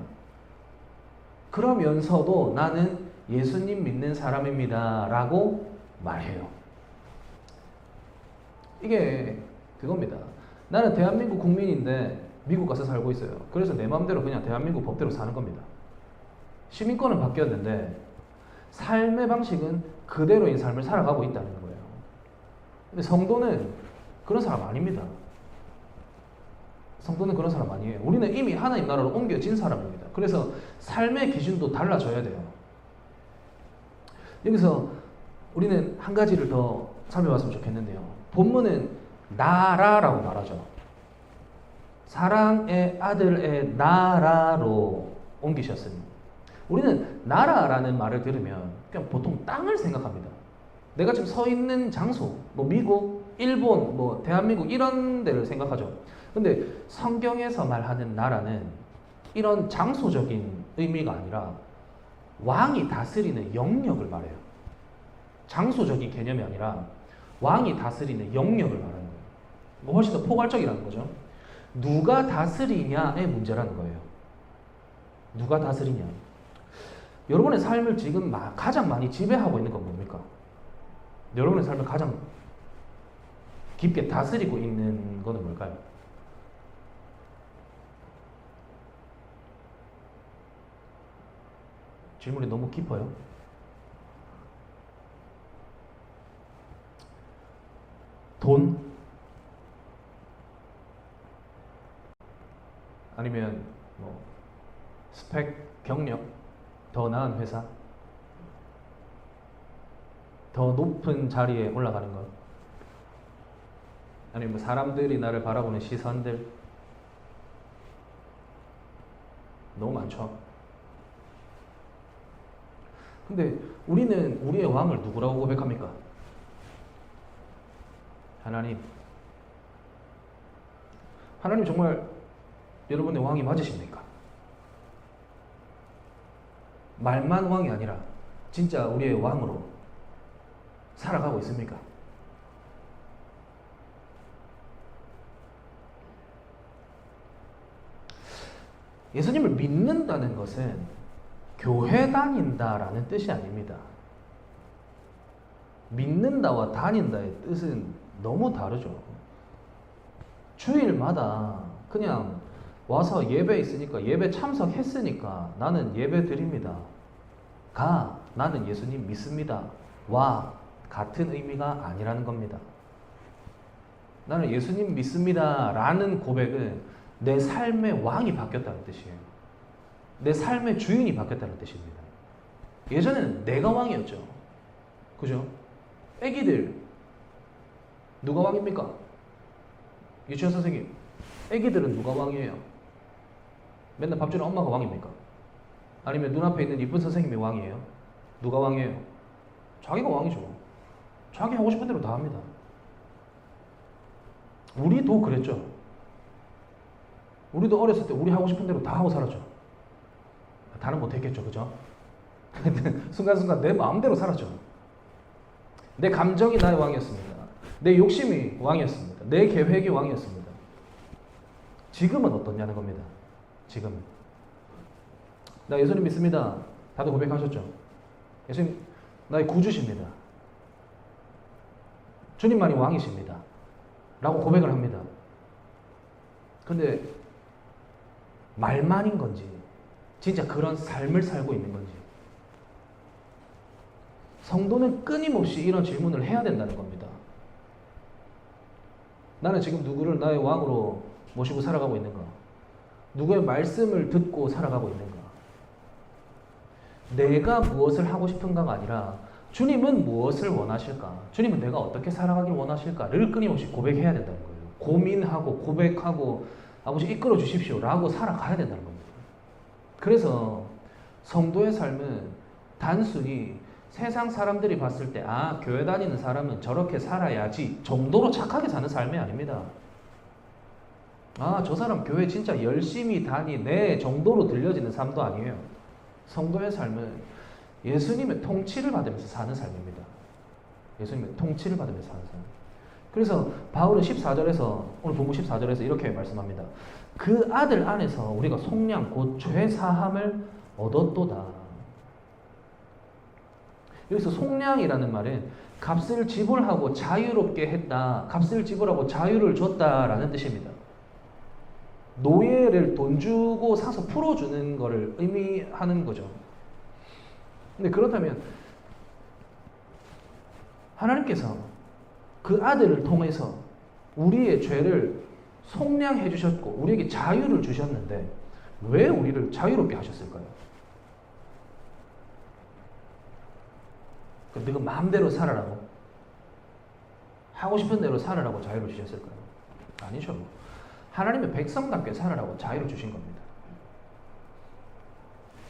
그러면서도 나는 예수님 믿는 사람입니다 라고 말해요. 이게 그겁니다. 나는 대한민국 국민인데 미국 가서 살고 있어요. 그래서 내 마음대로 그냥 대한민국 법대로 사는 겁니다. 시민권은 바뀌었는데 삶의 방식은 그대로인 삶을 살아가고 있다는 거예요. 근데 성도는 그런 사람 아닙니다. 성도는 그런 사람 아니에요. 우리는 이미 하나님 나라로 옮겨진 사람입니다. 그래서 삶의 기준도 달라져야 돼요. 여기서 우리는 한 가지를 더 살펴봤으면 좋겠는데요. 본문은 나라라고 말하죠. 사랑의 아들의 나라로 옮기셨으니. 우리는 나라라는 말을 들으면 그냥 보통 땅을 생각합니다. 내가 지금 서 있는 장소, 뭐 미국, 일본, 뭐 대한민국 이런 데를 생각하죠. 근데 성경에서 말하는 나라는 이런 장소적인 의미가 아니라 왕이 다스리는 영역을 말해요. 장소적인 개념이 아니라 왕이 다스리는 영역을 말하는 거예요. 뭐 훨씬 더 포괄적이라는 거죠. 누가 다스리냐의 문제라는 거예요. 누가 다스리냐. 여러분의 삶을 지금 가장 많이 지배하고 있는 건 뭡니까? 여러분의 삶을 가장 깊게 다스리고 있는 것은 뭘까요? 질문이 너무 깊어요. 돈? 아니면 뭐 스펙, 경력, 더 나은 회사, 더 높은 자리에 올라가는 것, 아니면 뭐 사람들이 나를 바라보는 시선들, 너무 많죠. 근데 우리는 우리의 왕을 누구라고 고백합니까? 하나님. 하나님 정말 여러분의 왕이 맞으십니까? 말만 왕이 아니라 진짜 우리의 왕으로 살아가고 있습니까? 예수님을 믿는다는 것은 교회 다닌다라는 뜻이 아닙니다. 믿는다와 다닌다의 뜻은 너무 다르죠. 주일마다 그냥 와서 예배 있으니까 예배 참석했으니까 나는 예배 드립니다. 나는 예수님 믿습니다. 와 같은 의미가 아니라는 겁니다. 나는 예수님 믿습니다 라는 고백은 내 삶의 왕이 바뀌었다는 뜻이에요. 내 삶의 주인이 바뀌었다는 뜻입니다. 예전에는 내가 왕이었죠. 그죠? 애기들 누가 왕입니까? 유치원 선생님, 애기들은 누가 왕이에요? 맨날 밥 주는 엄마가 왕입니까? 아니면 눈앞에 있는 이쁜 선생님이 왕이에요? 누가 왕이에요? 자기가 왕이죠. 자기 하고 싶은 대로 다 합니다. 우리도 그랬죠. 우리도 어렸을 때 우리 하고 싶은 대로 다 하고 살았죠. 다는 못했겠죠. 그죠? 순간순간 내 마음대로 살았죠. 내 감정이 나의 왕이었습니다. 내 욕심이 왕이었습니다. 내 계획이 왕이었습니다. 지금은 어떻냐는 겁니다. 지금은. 나 예수님 믿습니다. 다들 고백하셨죠? 예수님 나의 구주십니다. 주님만이 왕이십니다. 라고 고백을 합니다. 근데 말만인 건지 진짜 그런 삶을 살고 있는 건지 성도는 끊임없이 이런 질문을 해야 된다는 겁니다. 나는 지금 누구를 나의 왕으로 모시고 살아가고 있는가? 누구의 말씀을 듣고 살아가고 있는가? 내가 무엇을 하고 싶은가가 아니라 주님은 무엇을 원하실까? 주님은 내가 어떻게 살아가길 원하실까를 끊임없이 고백해야 된다는 거예요. 고민하고 고백하고 아버지 이끌어 주십시오 라고 살아가야 된다는 겁니다. 그래서 성도의 삶은 단순히 세상 사람들이 봤을 때 교회 다니는 사람은 저렇게 살아야지 정도로 착하게 사는 삶이 아닙니다. 저 사람 교회 진짜 열심히 다니네 정도로 들려지는 삶도 아니에요. 성도의 삶은 예수님의 통치를 받으면서 사는 삶입니다. 예수님의 통치를 받으면서 사는 삶. 그래서 바울은 14절에서 오늘 본문 14절에서 이렇게 말씀합니다. 그 아들 안에서 우리가 속량 곧 죄 사함을 얻었도다. 여기서 속량이라는 말은 값을 지불하고 자유롭게 했다. 값을 지불하고 자유를 줬다라는 뜻입니다. 노예를 돈 주고 사서 풀어주는 것을 의미하는 거죠. 근데 그렇다면 하나님께서 그 아들을 통해서 우리의 죄를 속량해 주셨고 우리에게 자유를 주셨는데 왜 우리를 자유롭게 하셨을까요? 네가 마음대로 살아라고 하고 싶은 대로 살아라고 자유를 주셨을까요? 아니죠. 하나님의 백성답게 살아라고 자유를 주신 겁니다.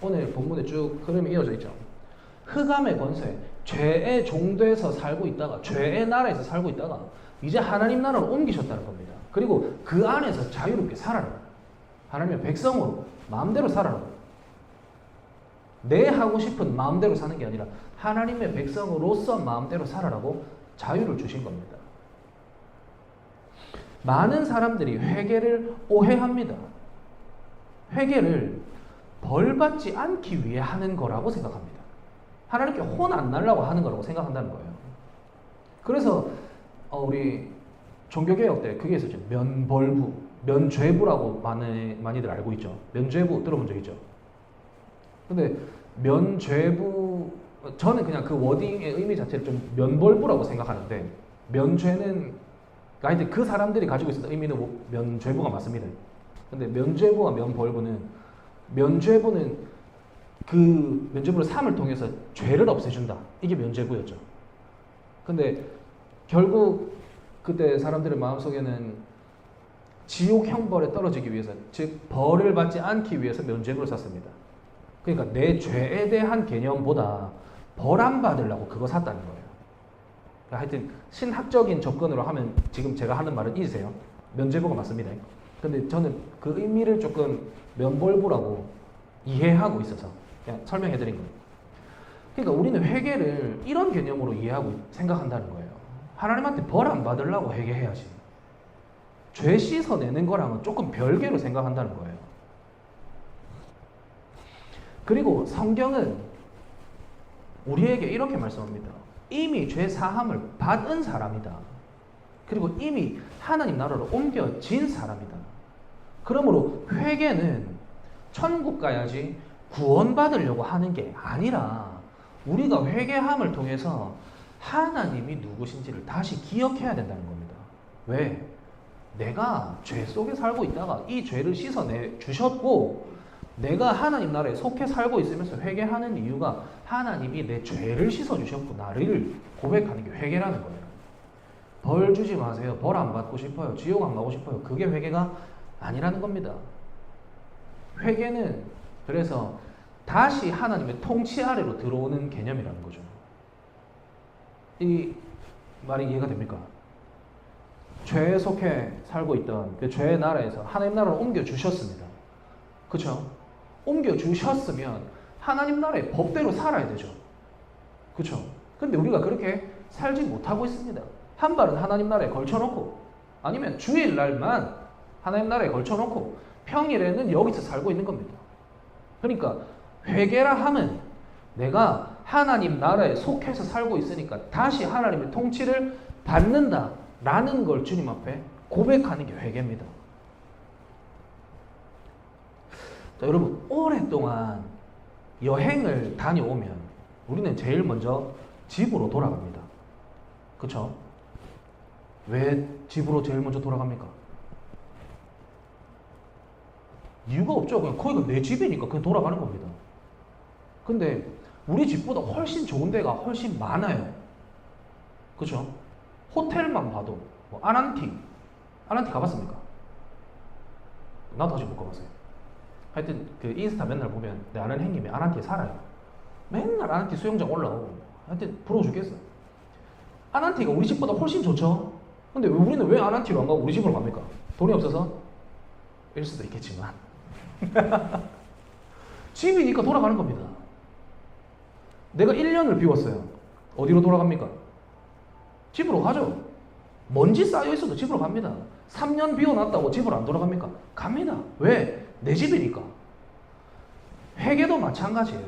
오늘 본문에 쭉 흐름이 이어져 있죠. 흑암의 권세, 죄의 종돼서 살고 있다가 죄의 나라에서 살고 있다가 이제 하나님 나라로 옮기셨다는 겁니다. 그리고 그 안에서 자유롭게 살아라. 하나님의 백성으로 마음대로 살아라. 내 하고 싶은 마음대로 사는 게 아니라 하나님의 백성으로서 마음대로 살아라고 자유를 주신 겁니다. 많은 사람들이 회개를 오해합니다. 회개를 벌받지 않기 위해 하는 거라고 생각합니다. 하나님께 혼 안 날라고 하는 거라고 생각한다는 거예요. 그래서 우리 종교개혁 때 그게 있었죠. 면벌부, 면죄부라고 많이들 알고 있죠. 면죄부 들어본 적 있죠. 근데 면죄부, 저는 그냥 그 워딩의 의미 자체를 좀 면벌부라고 생각하는데, 면죄는 하여튼 그 사람들이 가지고 있었던 의미는 면죄부가 맞습니다. 근데 면죄부와 면벌부는, 면죄부는 그 면죄부를 삶을 통해서 죄를 없애준다. 이게 면죄부였죠. 근데 결국 그때 사람들의 마음속에는 지옥 형벌에 떨어지기 위해서, 즉 벌을 받지 않기 위해서 면죄부를 샀습니다. 그러니까 내 죄에 대한 개념보다 벌 안 받으려고 그거 샀다는 거예요. 하여튼 신학적인 접근으로 하면 지금 제가 하는 말은 잊으세요. 면죄부가 맞습니다. 근데 저는 그 의미를 조금 면벌부라고 이해하고 있어서 그냥 설명해 드린 거예요. 그러니까 우리는 회개를 이런 개념으로 이해하고 생각한다는 거예요. 하나님한테 벌 안 받으려고 회개해야지. 죄 씻어내는 거랑은 조금 별개로 생각한다는 거예요. 그리고 성경은 우리에게 이렇게 말씀합니다. 이미 죄 사함을 받은 사람이다. 그리고 이미 하나님 나라로 옮겨진 사람이다. 그러므로 회개는 천국 가야지 구원받으려고 하는 게 아니라 우리가 회개함을 통해서 하나님이 누구신지를 다시 기억해야 된다는 겁니다. 왜? 내가 죄 속에 살고 있다가 이 죄를 씻어내 주셨고 내가 하나님 나라에 속해 살고 있으면서 회개하는 이유가 하나님이 내 죄를 씻어주셨고 나를 고백하는 게 회개라는 거예요. 벌 주지 마세요. 벌 안 받고 싶어요. 지옥 안 가고 싶어요. 그게 회개가 아니라는 겁니다. 회개는 그래서 다시 하나님의 통치 아래로 들어오는 개념이라는 거죠. 이 말이 이해가 됩니까? 죄에 속해 살고 있던 그 죄의 나라에서 하나님 나라로 옮겨주셨습니다. 그렇죠? 옮겨주셨으면 하나님 나라의 법대로 살아야 되죠. 그렇죠? 근데 우리가 그렇게 살지 못하고 있습니다. 한 발은 하나님 나라에 걸쳐놓고 아니면 주일날만 하나님 나라에 걸쳐놓고 평일에는 여기서 살고 있는 겁니다. 그러니까 회개라 함은 내가 하나님 나라에 속해서 살고 있으니까 다시 하나님의 통치를 받는다라는 걸 주님 앞에 고백하는 게 회개입니다. 자, 여러분 오랫동안 여행을 다녀오면 우리는 제일 먼저 집으로 돌아갑니다. 그렇죠? 왜 집으로 제일 먼저 돌아갑니까? 이유가 없죠. 그냥 거기가 내 집이니까 그냥 돌아가는 겁니다. 근데 우리 집보다 훨씬 좋은 데가 훨씬 많아요. 그렇죠? 호텔만 봐도 뭐 아난티 가봤습니까? 나도 아직 못 가봤어요. 하여튼 그 인스타 맨날 보면 내 아는 형님이 아난티에 살아요. 맨날 아난티 수영장 올라오고 하여튼 부러워 죽겠어. 아난티가 우리 집보다 훨씬 좋죠? 근데 우리는 왜 아난티로 안 가고 우리 집으로 갑니까? 돈이 없어서? 일 수도 있겠지만 집이니까 돌아가는 겁니다. 내가 1년을 비웠어요. 어디로 돌아갑니까? 집으로 가죠. 먼지 쌓여 있어도 집으로 갑니다. 3년 비워놨다고 집으로 안 돌아갑니까? 갑니다. 왜? 내 집이니까. 회개도 마찬가지예요.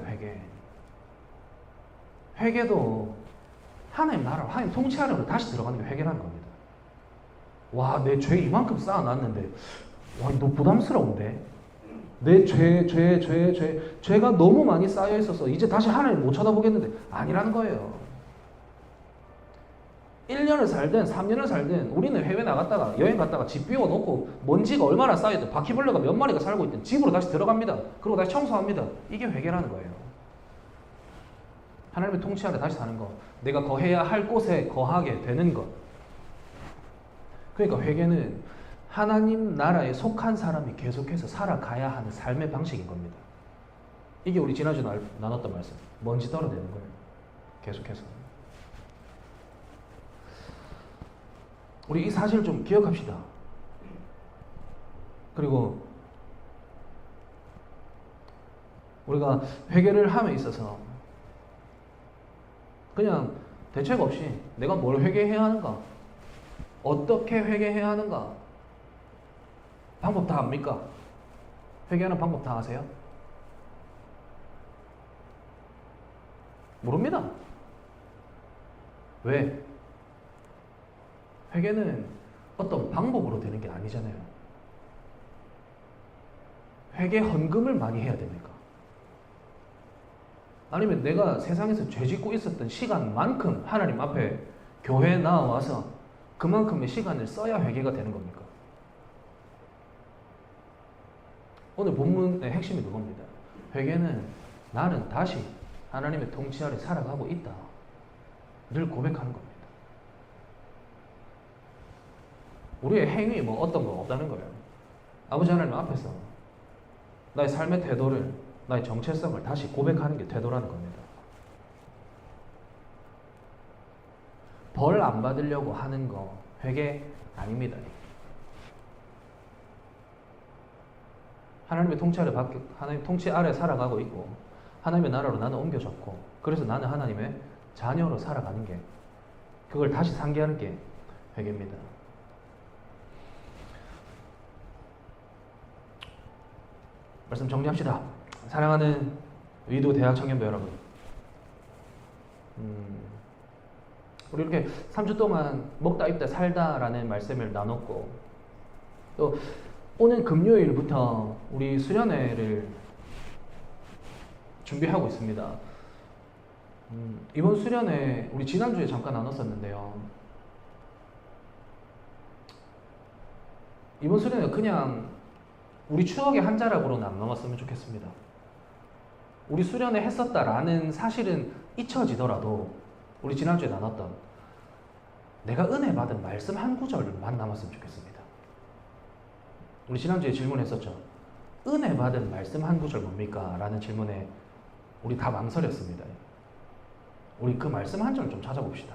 회개도 하나님 나라, 하나님 통치 아래로 다시 들어가는 게 회개라는 겁니다. 와, 내 죄 이만큼 쌓아놨는데 와, 너 부담스러운데? 내 죄가 너무 많이 쌓여 있어서 이제 다시 하나님 못 쳐다보겠는데 아니라는 거예요. 1년을 살든 3년을 살든 우리는 해외 나갔다가 여행 갔다가 집 비워놓고 먼지가 얼마나 쌓여있든 바퀴벌레가 몇 마리가 살고 있든 집으로 다시 들어갑니다. 그리고 다시 청소합니다. 이게 회개라는 거예요. 하나님의 통치 아래 다시 사는 것, 내가 거해야 할 곳에 거하게 되는 것. 그러니까 회개는 하나님 나라에 속한 사람이 계속해서 살아가야 하는 삶의 방식인 겁니다. 이게 우리 지난주 나눴던 말씀, 먼지 떨어내는 거예요. 계속해서. 우리 이 사실을 좀 기억합시다. 그리고 우리가 회개를 함에 있어서 그냥 대책 없이 내가 뭘 회개해야 하는가? 어떻게 회개해야 하는가? 방법 다 압니까? 회개하는 방법 다 아세요? 모릅니다. 왜? 회개는 어떤 방법으로 되는 게 아니잖아요. 회개 헌금을 많이 해야 됩니까? 아니면 내가 세상에서 죄 짓고 있었던 시간만큼 하나님 앞에 교회에 나와서 그만큼의 시간을 써야 회개가 되는 겁니까? 오늘 본문의 핵심이 그겁니다. 회개는 나는 다시 하나님의 통치 아래 살아가고 있다 를 고백하는 겁니다. 우리의 행위 뭐 어떤 거 없다는 거예요. 아버지 하나님 앞에서 나의 삶의 태도를, 나의 정체성을 다시 고백하는 게 태도라는 겁니다. 벌 안 받으려고 하는 거 회개 아닙니다. 하나님의 통치 아래 살아가고 있고 하나님의 나라로 나는 옮겨졌고 그래서 나는 하나님의 자녀로 살아가는 게, 그걸 다시 상기하는 게 회개입니다. 말씀 정리합시다. 사랑하는 위도 대학 청년부 여러분, 우리 이렇게 3주 동안 먹다 입다 살다라는 말씀을 나눴고, 또 오늘 금요일부터 우리 수련회를 준비하고 있습니다. 이번 수련회 우리 지난주에 잠깐 나눴었는데요. 이번 수련회 그냥 우리 추억의 한 자락으로는 안 남았으면 좋겠습니다. 우리 수련회 했었다라는 사실은 잊혀지더라도 우리 지난주에 나눴던 내가 은혜 받은 말씀 한 구절만 남았으면 좋겠습니다. 우리 지난주에 질문했었죠. 은혜 받은 말씀 한 구절 뭡니까? 라는 질문에 우리 다 망설였습니다. 우리 그 말씀 한 절 좀 찾아봅시다.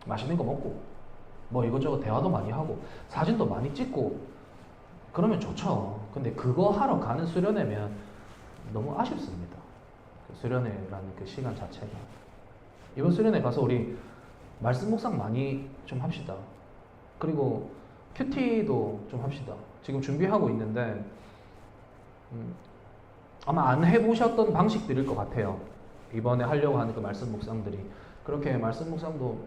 맛있는 거 먹고 뭐 이것저것 대화도 많이 하고 사진도 많이 찍고 그러면 좋죠. 근데 그거 하러 가는 수련회면 너무 아쉽습니다. 그 수련회라는 그 시간 자체가. 이번 수련회 가서 우리 말씀 묵상 많이 좀 합시다. 그리고 큐티도 좀 합시다. 지금 준비하고 있는데 아마 안 해보셨던 방식들일 것 같아요. 이번에 하려고 하는 그 말씀 묵상들이. 그렇게 말씀 묵상도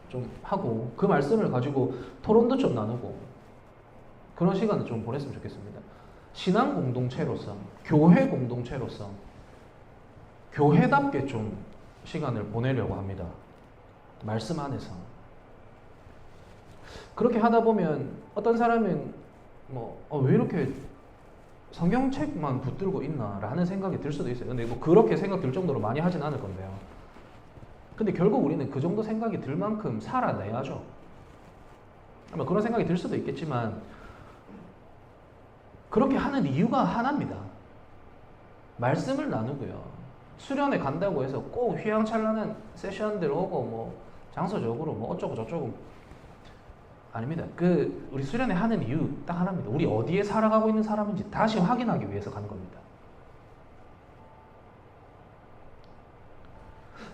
좀 하고 그 말씀을 가지고 토론도 좀 나누고 그런 시간을 좀 보냈으면 좋겠습니다. 신앙 공동체로서, 교회 공동체로서 교회답게 좀 시간을 보내려고 합니다. 말씀 안에서. 그렇게 하다 보면 어떤 사람은 왜 이렇게 성경책만 붙들고 있나 라는 생각이 들 수도 있어요. 근데 뭐 그렇게 생각 들 정도로 많이 하진 않을 건데요. 근데 결국 우리는 그 정도 생각이 들 만큼 살아내야죠. 아마 그런 생각이 들 수도 있겠지만 그렇게 하는 이유가 하나입니다. 말씀을 나누고요. 수련회 간다고 해서 꼭 휘황찬란한 세션들 오고 뭐 장소적으로 뭐 어쩌고 저쩌고 아닙니다. 우리 수련회 하는 이유 딱 하나입니다. 우리 어디에 살아가고 있는 사람인지 다시 확인하기 위해서 가는 겁니다.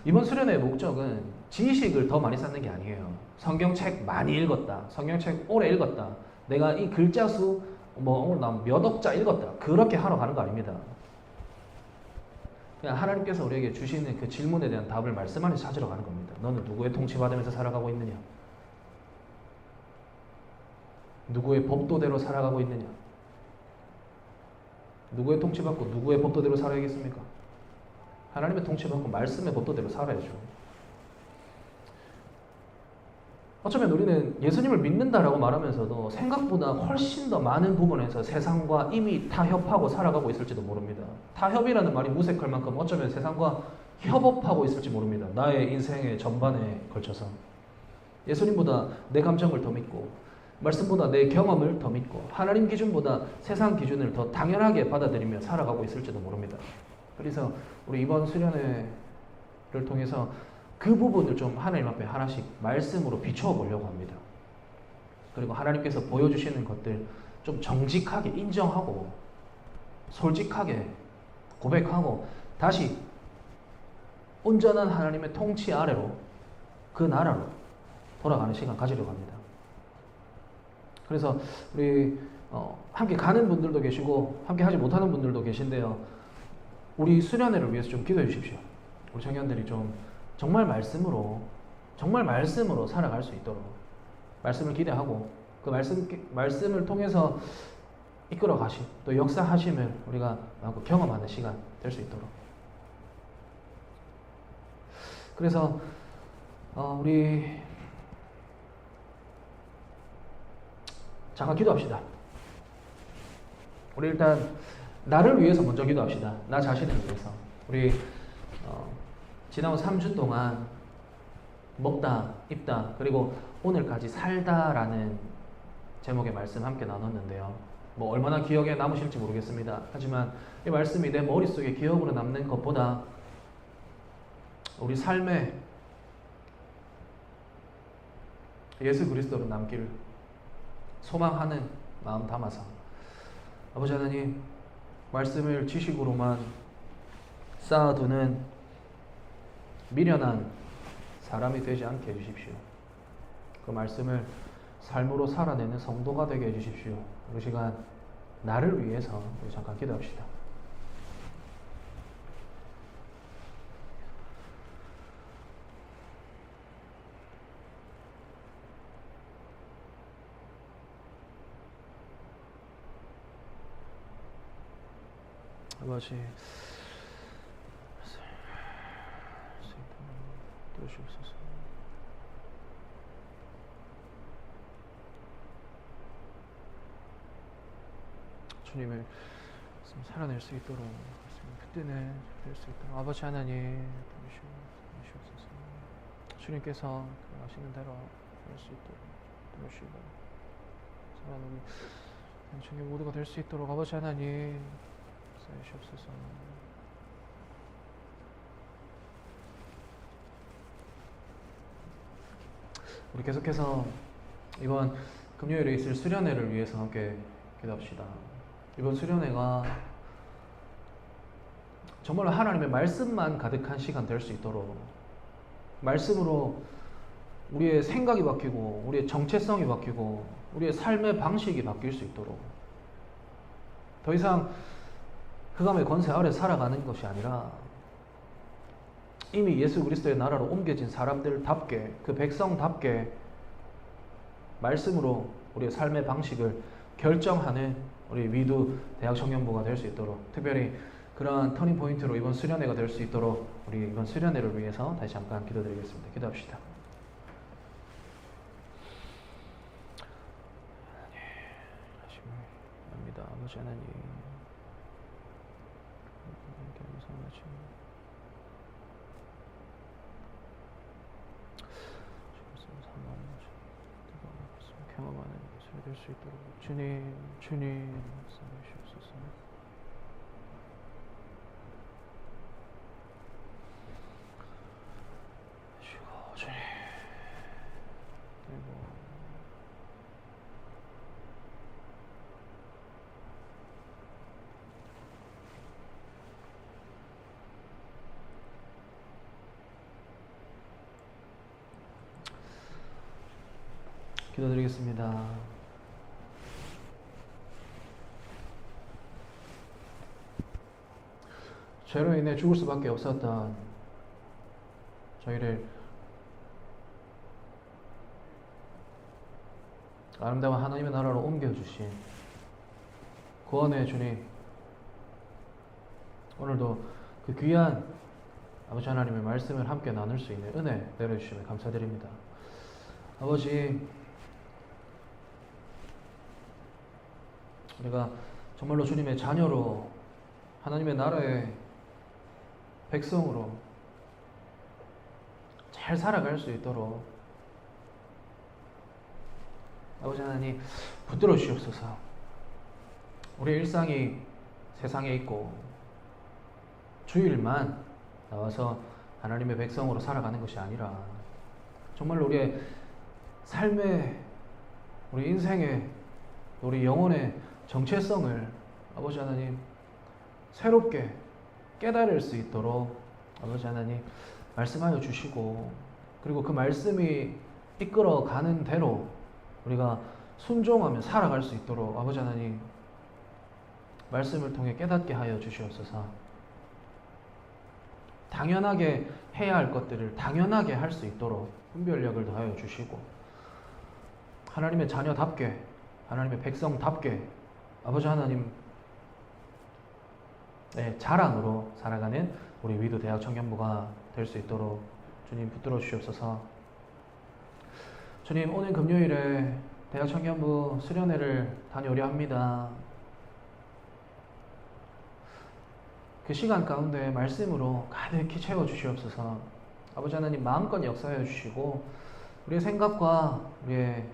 이번 수련회의 목적은 지식을 더 많이 쌓는 게 아니에요. 성경책 많이 읽었다. 성경책 오래 읽었다. 내가 이 글자 수 오늘 나 몇 억자 읽었다. 그렇게 하러 가는 거 아닙니다. 그냥 하나님께서 우리에게 주시는 그 질문에 대한 답을 말씀 안에서 찾으러 가는 겁니다. 너는 누구의 통치받으면서 살아가고 있느냐? 누구의 법도대로 살아가고 있느냐? 누구의 통치받고 누구의 법도대로 살아야겠습니까? 하나님의 통치받고 말씀의 법도대로 살아야죠. 어쩌면 우리는 예수님을 믿는다라고 말하면서도 생각보다 훨씬 더 많은 부분에서 세상과 이미 타협하고 살아가고 있을지도 모릅니다. 타협이라는 말이 무색할 만큼 어쩌면 세상과 협업하고 있을지 모릅니다. 나의 인생의 전반에 걸쳐서 예수님보다 내 감정을 더 믿고 말씀보다 내 경험을 더 믿고 하나님 기준보다 세상 기준을 더 당연하게 받아들이며 살아가고 있을지도 모릅니다. 그래서 우리 이번 수련회를 통해서 그 부분을 좀 하나님 앞에 하나씩 말씀으로 비추어 보려고 합니다. 그리고 하나님께서 보여주시는 것들 좀 정직하게 인정하고 솔직하게 고백하고 다시 온전한 하나님의 통치 아래로 그 나라로 돌아가는 시간 가지려고 합니다. 그래서 우리 함께 가는 분들도 계시고 함께 하지 못하는 분들도 계신데요. 우리 수련회를 위해서 좀 기도해 주십시오. 우리 청년들이 좀 정말 말씀으로 정말 말씀으로 살아갈 수 있도록 말씀을 기대하고 그 말씀을 통해서 이끌어 가심 또 역사하심을 우리가 경험하는 시간 될 수 있도록. 그래서 우리 잠깐 기도합시다. 우리 일단 나를 위해서 먼저 기도합시다. 나 자신을 위해서. 우리 지나온 3주 동안 먹다, 입다, 그리고 오늘까지 살다라는 제목의 말씀 함께 나눴는데요. 뭐 얼마나 기억에 남으실지 모르겠습니다. 하지만 이 말씀이 내 머릿속에 기억으로 남는 것보다 우리 삶에 예수 그리스도로 남기를 소망하는 마음 담아서 아버지 하나님 말씀을 지식으로만 쌓아두는 미련한 사람이 되지 않게 해주십시오. 그 말씀을 삶으로 살아내는 성도가 되게 해주십시오. 이 시간 나를 위해서 우리 잠깐 기도합시다. 아버지 도우시옵소서. 주님의 말씀 살아낼 수 있도록 그때는 될 수 있도록 아버지 하나님 도우시옵소서. 주님께서 하시는 대로 될 수 있도록 도우시고 살아남은 주님 모두가 될 수 있도록 아버지 하나님 주옵소서. 우리 계속해서 이번 금요일에 있을 수련회를 위해서 함께 기도합시다. 이번 수련회가 정말로 하나님의 말씀만 가득한 시간 될 수 있도록 말씀으로 우리의 생각이 바뀌고 우리의 정체성이 바뀌고 우리의 삶의 방식이 바뀔 수 있도록 더 이상 흑암의 권세 아래 살아가는 것이 아니라 이미 예수 그리스도의 나라로 옮겨진 사람들답게 그 백성답게 말씀으로 우리의 삶의 방식을 결정하는 우리 위두 대학 청년부가 될 수 있도록 특별히 그러한 터닝 포인트로 이번 수련회가 될 수 있도록 우리 이번 수련회를 위해서 다시 잠깐 기도드리겠습니다. 기도합시다. 합니다. 아버지 하나님 경험하는 것이 될 수 있도록 주님 주옵소서. 주님 그리고 기도드리겠습니다. 죄로 인해 죽을 수밖에 없었던 저희를 아름다운 하나님의 나라로 옮겨주신 구원의 주님, 오늘도 그 귀한 아버지 하나님의 말씀을 함께 나눌 수 있는 은혜 내려주시면 감사드립니다. 아버지, 우리가 정말로 주님의 자녀로 하나님의 나라의 백성으로 잘 살아갈 수 있도록 아버지 하나님 붙들어 주시옵소서. 우리의 일상이 세상에 있고 주일만 나와서 하나님의 백성으로 살아가는 것이 아니라 정말로 우리의 삶의 우리 인생의 우리 영혼의 정체성을 아버지 하나님 새롭게 깨달을 수 있도록 아버지 하나님 말씀하여 주시고 그리고 그 말씀이 이끌어가는 대로 우리가 순종하며 살아갈 수 있도록 아버지 하나님 말씀을 통해 깨닫게 하여 주시옵소서. 당연하게 해야 할 것들을 당연하게 할 수 있도록 분별력을 더하여 주시고 하나님의 자녀답게 하나님의 백성답게 아버지 하나님 자랑으로 살아가는 우리 위도 대학 청년부가 될 수 있도록 주님 붙들어 주시옵소서. 주님, 오늘 금요일에 대학 청년부 수련회를 다녀오려 합니다. 그 시간 가운데 말씀으로 가득히 채워 주시옵소서. 아버지 하나님 마음껏 역사해 주시고 우리의 생각과 우리의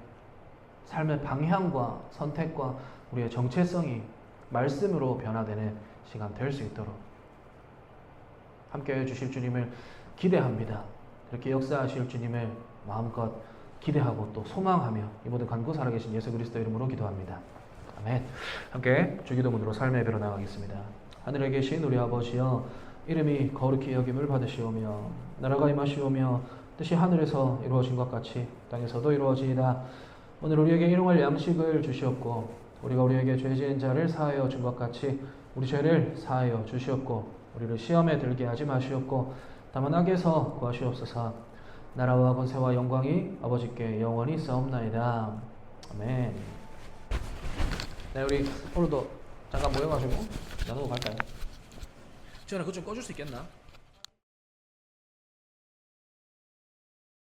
삶의 방향과 선택과 우리의 정체성이 말씀으로 변화되는 시간 될 수 있도록 함께해 주실 주님을 기대합니다. 그렇게 역사하실 주님을 마음껏 기대하고 또 소망하며 이 모든 간구 살아계신 예수 그리스도 이름으로 기도합니다. 아멘. 함께 주기도 문으로 삶의 예배로 나가겠습니다. 하늘에 계신 우리 아버지여, 이름이 거룩히 여김을 받으시오며 나라가 임하시오며 뜻이 하늘에서 이루어진 것 같이 땅에서도 이루어지이다. 오늘 우리에게 일용할 양식을 주시옵고 우리가 우리에게 죄 지은 자를 사하여 준 것 같이 우리 죄를 사하여 주시옵고 우리를 시험에 들게 하지 마시옵고 다만 악에서 구하시옵소서. 나라와 권세와 영광이 아버지께 영원히 있사옵나이다. 아멘. 네, 우리 오늘도 잠깐 모여가지고 나누고 갈까요? 지현아, 그거 좀 꺼줄 수 있겠나?